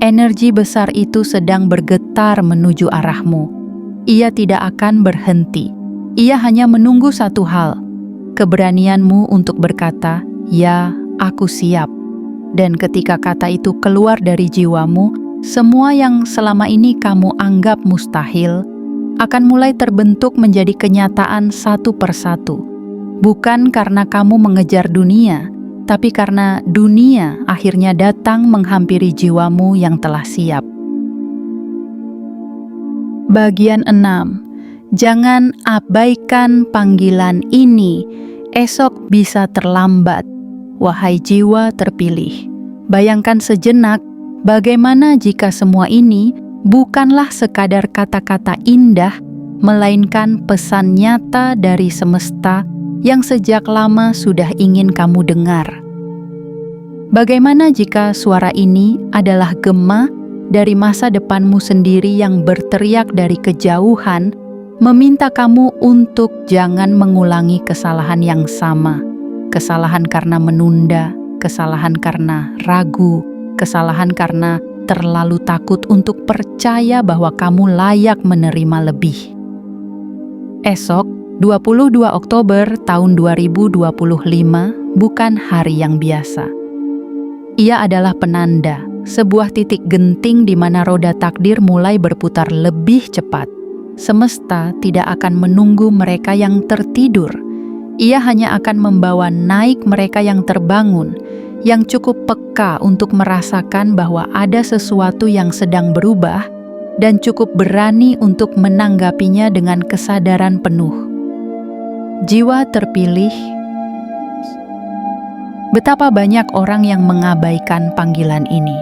Energi besar itu sedang bergetar menuju arahmu. Ia tidak akan berhenti. Ia hanya menunggu satu hal, keberanianmu untuk berkata, "Ya, aku siap." Dan ketika kata itu keluar dari jiwamu, semua yang selama ini kamu anggap mustahil akan mulai terbentuk menjadi kenyataan satu persatu. Bukan karena kamu mengejar dunia, tapi karena dunia akhirnya datang menghampiri jiwamu yang telah siap. Bagian 6. Jangan abaikan panggilan ini, esok bisa terlambat. Wahai jiwa terpilih, bayangkan sejenak bagaimana jika semua ini bukanlah sekadar kata-kata indah, melainkan pesan nyata dari semesta yang sejak lama sudah ingin kamu dengar. Bagaimana jika suara ini adalah gema dari masa depanmu sendiri yang berteriak dari kejauhan, meminta kamu untuk jangan mengulangi kesalahan yang sama. Kesalahan karena menunda, kesalahan karena ragu, kesalahan karena terlalu takut untuk percaya bahwa kamu layak menerima lebih. Esok, 22 Oktober tahun 2025, bukan hari yang biasa. Ia adalah penanda, sebuah titik genting di mana roda takdir mulai berputar lebih cepat. Semesta tidak akan menunggu mereka yang tertidur. Ia hanya akan membawa naik mereka yang terbangun, yang cukup peka untuk merasakan bahwa ada sesuatu yang sedang berubah dan cukup berani untuk menanggapinya dengan kesadaran penuh. Jiwa terpilih. Betapa banyak orang yang mengabaikan panggilan ini.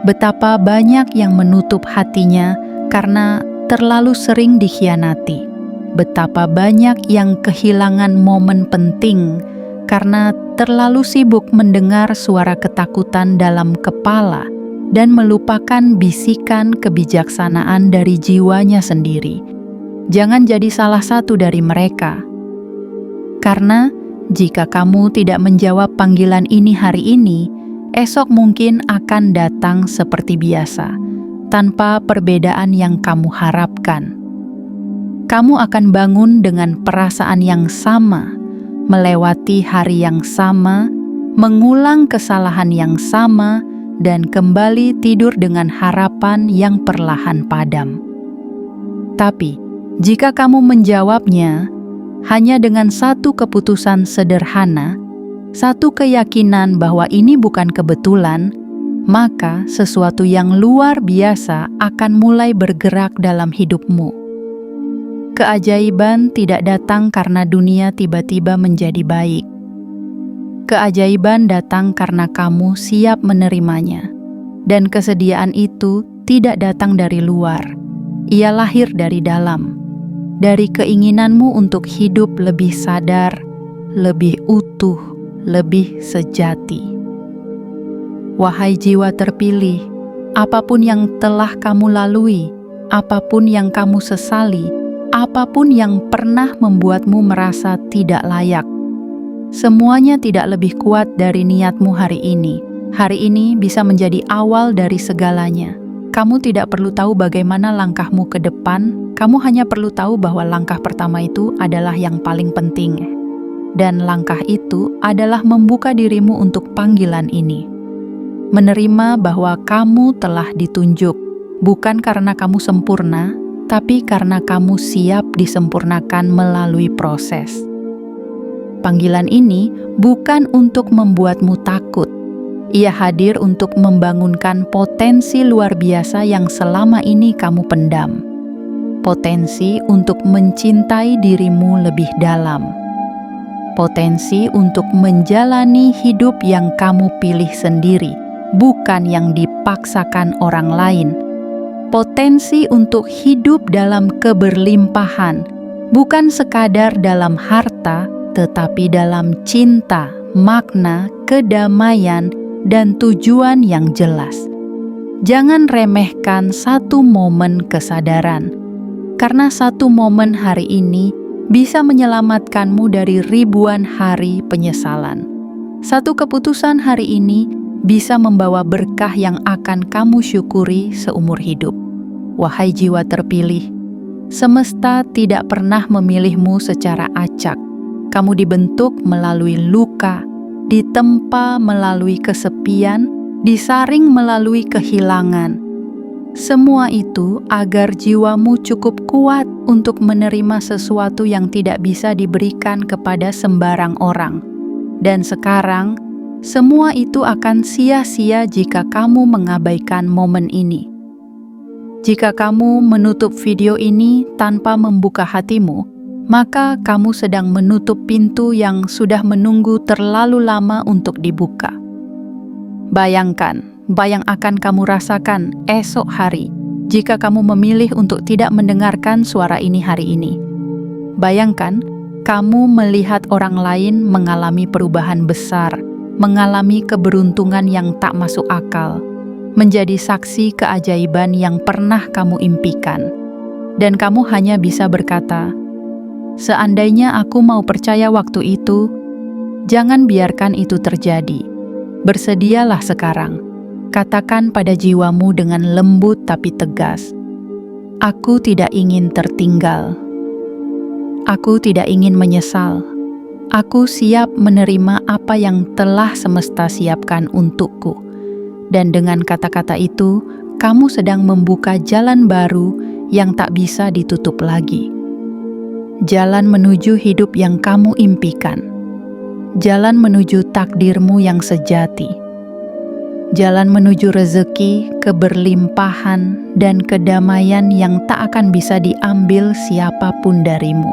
Betapa banyak yang menutup hatinya karena terlalu sering dikhianati. Betapa banyak yang kehilangan momen penting karena terlalu sibuk mendengar suara ketakutan dalam kepala dan melupakan bisikan kebijaksanaan dari jiwanya sendiri. Jangan jadi salah satu dari mereka. Karena jika kamu tidak menjawab panggilan ini hari ini, esok mungkin akan datang seperti biasa, tanpa perbedaan yang kamu harapkan. Kamu akan bangun dengan perasaan yang sama, melewati hari yang sama, mengulang kesalahan yang sama, dan kembali tidur dengan harapan yang perlahan padam. Tapi, jika kamu menjawabnya hanya dengan satu keputusan sederhana, satu keyakinan bahwa ini bukan kebetulan, maka sesuatu yang luar biasa akan mulai bergerak dalam hidupmu. Keajaiban tidak datang karena dunia tiba-tiba menjadi baik. Keajaiban datang karena kamu siap menerimanya. Dan kesediaan itu tidak datang dari luar. Ia lahir dari dalam. Dari keinginanmu untuk hidup lebih sadar, lebih utuh, lebih sejati. Wahai jiwa terpilih, apapun yang telah kamu lalui, apapun yang kamu sesali, apapun yang pernah membuatmu merasa tidak layak. Semuanya tidak lebih kuat dari niatmu hari ini. Hari ini bisa menjadi awal dari segalanya. Kamu tidak perlu tahu bagaimana langkahmu ke depan, kamu hanya perlu tahu bahwa langkah pertama itu adalah yang paling penting. Dan langkah itu adalah membuka dirimu untuk panggilan ini. Menerima bahwa kamu telah ditunjuk, bukan karena kamu sempurna, tapi karena kamu siap disempurnakan melalui proses. Panggilan ini bukan untuk membuatmu takut. Ia hadir untuk membangunkan potensi luar biasa yang selama ini kamu pendam. Potensi untuk mencintai dirimu lebih dalam. Potensi untuk menjalani hidup yang kamu pilih sendiri, bukan yang dipaksakan orang lain. Potensi untuk hidup dalam keberlimpahan, bukan sekadar dalam harta, tetapi dalam cinta, makna, kedamaian, dan tujuan yang jelas. Jangan remehkan satu momen kesadaran, karena satu momen hari ini bisa menyelamatkanmu dari ribuan hari penyesalan. Satu keputusan hari ini bisa membawa berkah yang akan kamu syukuri seumur hidup. Wahai jiwa terpilih, semesta tidak pernah memilihmu secara acak. Kamu dibentuk melalui luka, ditempa melalui kesepian, disaring melalui kehilangan. Semua itu agar jiwamu cukup kuat untuk menerima sesuatu yang tidak bisa diberikan kepada sembarang orang. Dan sekarang, semua itu akan sia-sia jika kamu mengabaikan momen ini. Jika kamu menutup video ini tanpa membuka hatimu, maka kamu sedang menutup pintu yang sudah menunggu terlalu lama untuk dibuka. Bayangkan, bayang akan kamu rasakan esok hari jika kamu memilih untuk tidak mendengarkan suara ini hari ini. Bayangkan, kamu melihat orang lain mengalami perubahan besar, mengalami keberuntungan yang tak masuk akal, menjadi saksi keajaiban yang pernah kamu impikan. Dan kamu hanya bisa berkata, "Seandainya aku mau percaya waktu itu, jangan biarkan itu terjadi. Bersedialah sekarang." Katakan pada jiwamu dengan lembut tapi tegas, "Aku tidak ingin tertinggal. Aku tidak ingin menyesal. Aku siap menerima apa yang telah semesta siapkan untukku." Dan dengan kata-kata itu, kamu sedang membuka jalan baru yang tak bisa ditutup lagi. Jalan menuju hidup yang kamu impikan. Jalan menuju takdirmu yang sejati. Jalan menuju rezeki, keberlimpahan, dan kedamaian yang tak akan bisa diambil siapapun darimu.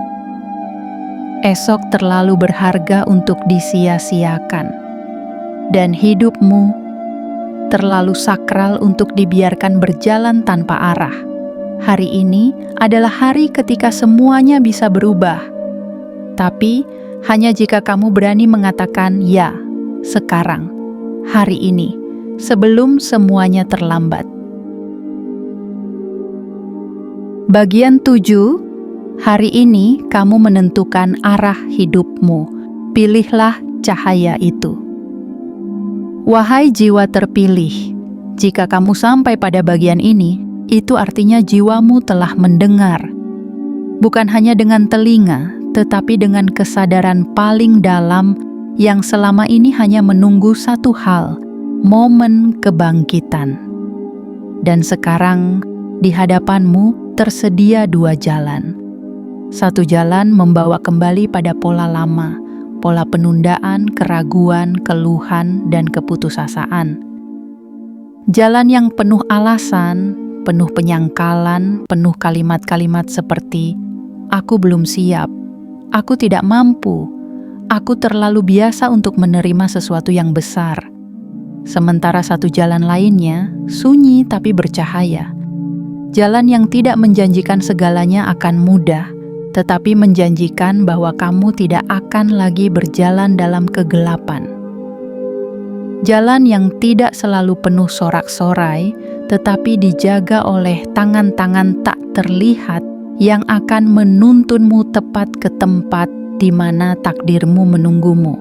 Esok terlalu berharga untuk disia-siakan, dan hidupmu terlalu sakral untuk dibiarkan berjalan tanpa arah. Hari ini adalah hari ketika semuanya bisa berubah. Tapi, hanya jika kamu berani mengatakan ya, sekarang, hari ini, sebelum semuanya terlambat. Bagian 7, hari ini kamu menentukan arah hidupmu. Pilihlah cahaya itu. Wahai jiwa terpilih, jika kamu sampai pada bagian ini, itu artinya jiwamu telah mendengar. Bukan hanya dengan telinga, tetapi dengan kesadaran paling dalam yang selama ini hanya menunggu satu hal, momen kebangkitan. Dan sekarang, di hadapanmu tersedia dua jalan. Satu jalan membawa kembali pada pola lama, pola penundaan, keraguan, keluhan, dan keputusasaan. Jalan yang penuh alasan, penuh penyangkalan, penuh kalimat-kalimat seperti, "Aku belum siap, aku tidak mampu, aku terlalu biasa untuk menerima sesuatu yang besar." Sementara satu jalan lainnya, sunyi tapi bercahaya. Jalan yang tidak menjanjikan segalanya akan mudah, tetapi menjanjikan bahwa kamu tidak akan lagi berjalan dalam kegelapan. Jalan yang tidak selalu penuh sorak-sorai, tetapi dijaga oleh tangan-tangan tak terlihat yang akan menuntunmu tepat ke tempat di mana takdirmu menunggumu.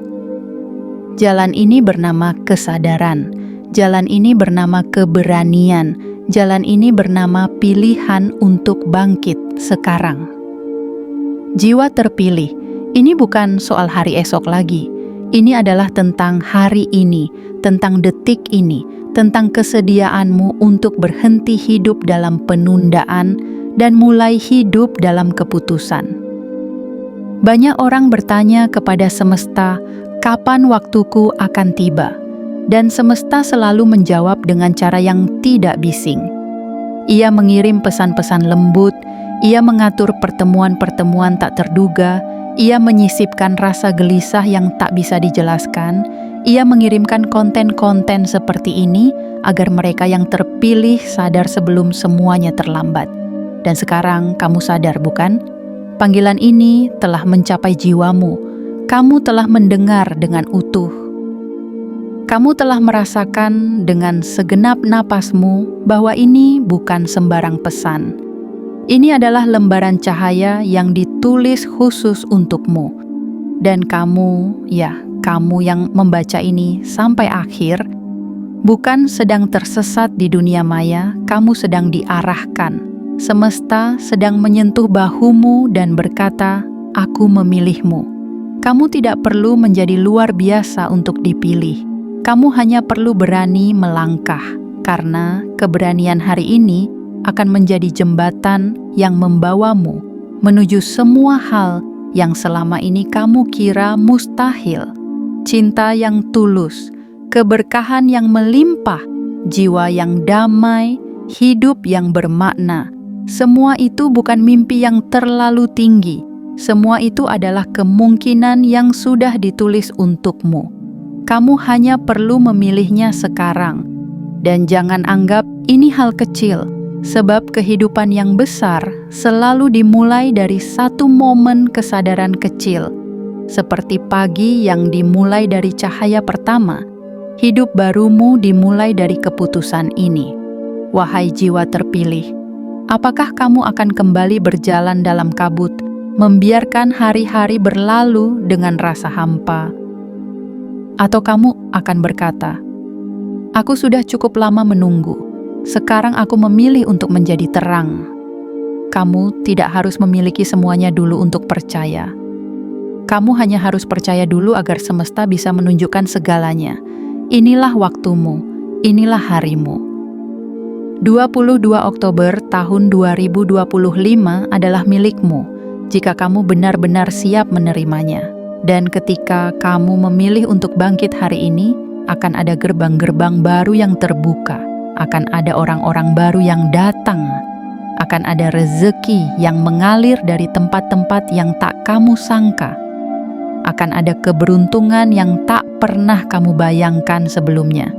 Jalan ini bernama kesadaran, jalan ini bernama keberanian, jalan ini bernama pilihan untuk bangkit sekarang. Jiwa terpilih, ini bukan soal hari esok lagi. Ini adalah tentang hari ini, tentang detik ini, tentang kesediaanmu untuk berhenti hidup dalam penundaan dan mulai hidup dalam keputusan. Banyak orang bertanya kepada semesta, kapan waktuku akan tiba? Dan semesta selalu menjawab dengan cara yang tidak bising. Ia mengirim pesan-pesan lembut, ia mengatur pertemuan-pertemuan tak terduga, ia menyisipkan rasa gelisah yang tak bisa dijelaskan, ia mengirimkan konten-konten seperti ini agar mereka yang terpilih sadar sebelum semuanya terlambat. Dan sekarang kamu sadar, bukan? Panggilan ini telah mencapai jiwamu. Kamu telah mendengar dengan utuh. Kamu telah merasakan dengan segenap napasmu bahwa ini bukan sembarang pesan. Ini adalah lembaran cahaya yang ditulis khusus untukmu. Dan kamu yang membaca ini sampai akhir, bukan sedang tersesat di dunia maya, kamu sedang diarahkan. Semesta sedang menyentuh bahumu dan berkata, "Aku memilihmu." Kamu tidak perlu menjadi luar biasa untuk dipilih. Kamu hanya perlu berani melangkah, karena keberanian hari ini akan menjadi jembatan yang membawamu menuju semua hal yang selama ini kamu kira mustahil. Cinta yang tulus, keberkahan yang melimpah, jiwa yang damai, hidup yang bermakna. Semua itu bukan mimpi yang terlalu tinggi. Semua itu adalah kemungkinan yang sudah ditulis untukmu. Kamu hanya perlu memilihnya sekarang. Dan jangan anggap ini hal kecil, sebab kehidupan yang besar selalu dimulai dari satu momen kesadaran kecil. Seperti pagi yang dimulai dari cahaya pertama, hidup barumu dimulai dari keputusan ini. Wahai jiwa terpilih, apakah kamu akan kembali berjalan dalam kabut, membiarkan hari-hari berlalu dengan rasa hampa? Atau kamu akan berkata, "Aku sudah cukup lama menunggu. Sekarang aku memilih untuk menjadi terang." Kamu tidak harus memiliki semuanya dulu untuk percaya. Kamu hanya harus percaya dulu agar semesta bisa menunjukkan segalanya. Inilah waktumu, inilah harimu. 22 Oktober tahun 2025 adalah milikmu jika kamu benar-benar siap menerimanya. Dan ketika kamu memilih untuk bangkit hari ini, akan ada gerbang-gerbang baru yang terbuka. Akan ada orang-orang baru yang datang. Akan ada rezeki yang mengalir dari tempat-tempat yang tak kamu sangka. Akan ada keberuntungan yang tak pernah kamu bayangkan sebelumnya.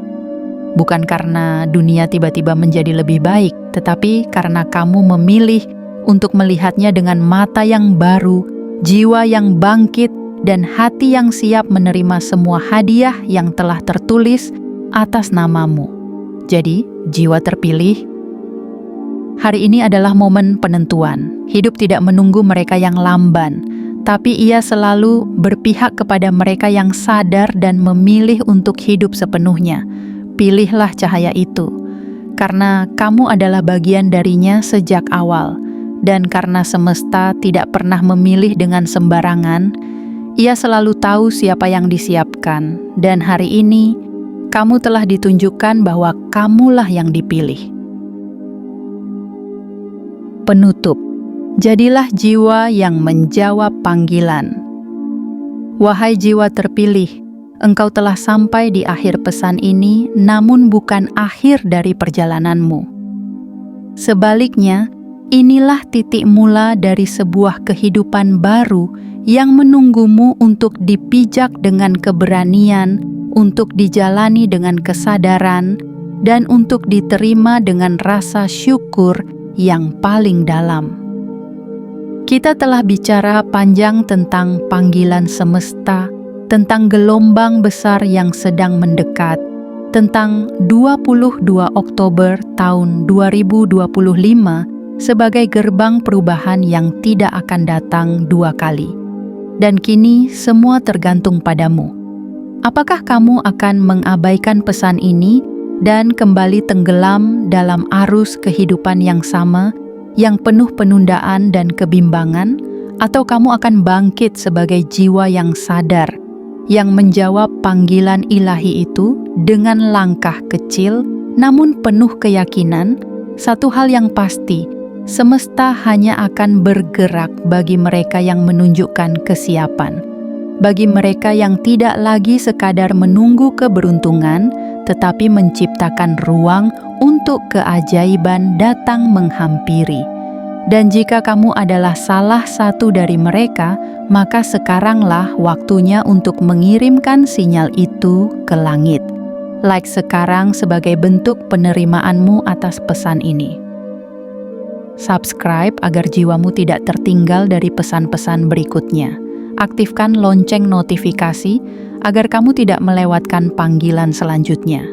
Bukan karena dunia tiba-tiba menjadi lebih baik, tetapi karena kamu memilih untuk melihatnya dengan mata yang baru, jiwa yang bangkit, dan hati yang siap menerima semua hadiah yang telah tertulis atas namamu. Jadi, jiwa terpilih, hari ini adalah momen penentuan. Hidup tidak menunggu mereka yang lamban, tapi ia selalu berpihak kepada mereka yang sadar dan memilih untuk hidup sepenuhnya. Pilihlah cahaya itu, karena kamu adalah bagian darinya sejak awal. Dan karena semesta tidak pernah memilih dengan sembarangan, ia selalu tahu siapa yang disiapkan. Dan hari ini, kamu telah ditunjukkan bahwa kamulah yang dipilih. Penutup, jadilah jiwa yang menjawab panggilan. Wahai jiwa terpilih, engkau telah sampai di akhir pesan ini, namun bukan akhir dari perjalananmu. Sebaliknya, inilah titik mula dari sebuah kehidupan baru yang menunggumu untuk dipijak dengan keberanian, untuk dijalani dengan kesadaran, dan untuk diterima dengan rasa syukur yang paling dalam. Kita telah bicara panjang tentang panggilan semesta, tentang gelombang besar yang sedang mendekat, tentang 22 Oktober tahun 2025 sebagai gerbang perubahan yang tidak akan datang dua kali. Dan kini semua tergantung padamu. Apakah kamu akan mengabaikan pesan ini dan kembali tenggelam dalam arus kehidupan yang sama, yang penuh penundaan dan kebimbangan, atau kamu akan bangkit sebagai jiwa yang sadar, yang menjawab panggilan ilahi itu dengan langkah kecil namun penuh keyakinan? Satu hal yang pasti, semesta hanya akan bergerak bagi mereka yang menunjukkan kesiapan. Bagi mereka yang tidak lagi sekadar menunggu keberuntungan, tetapi menciptakan ruang untuk keajaiban datang menghampiri. Dan jika kamu adalah salah satu dari mereka, maka sekaranglah waktunya untuk mengirimkan sinyal itu ke langit. Like sekarang sebagai bentuk penerimaanmu atas pesan ini. Subscribe agar jiwamu tidak tertinggal dari pesan-pesan berikutnya. Aktifkan lonceng notifikasi agar kamu tidak melewatkan panggilan selanjutnya.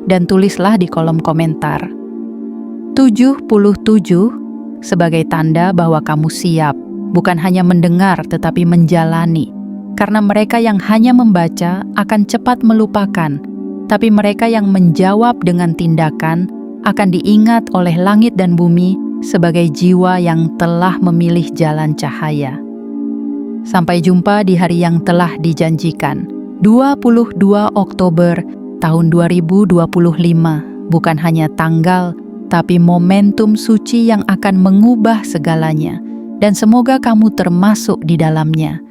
Dan tulislah di kolom komentar 77 sebagai tanda bahwa kamu siap, bukan hanya mendengar tetapi menjalani. Karena mereka yang hanya membaca akan cepat melupakan, tapi mereka yang menjawab dengan tindakan akan diingat oleh langit dan bumi sebagai jiwa yang telah memilih jalan cahaya. Sampai jumpa di hari yang telah dijanjikan, 22 Oktober tahun 2025, bukan hanya tanggal, tapi momentum suci yang akan mengubah segalanya, dan semoga kamu termasuk di dalamnya.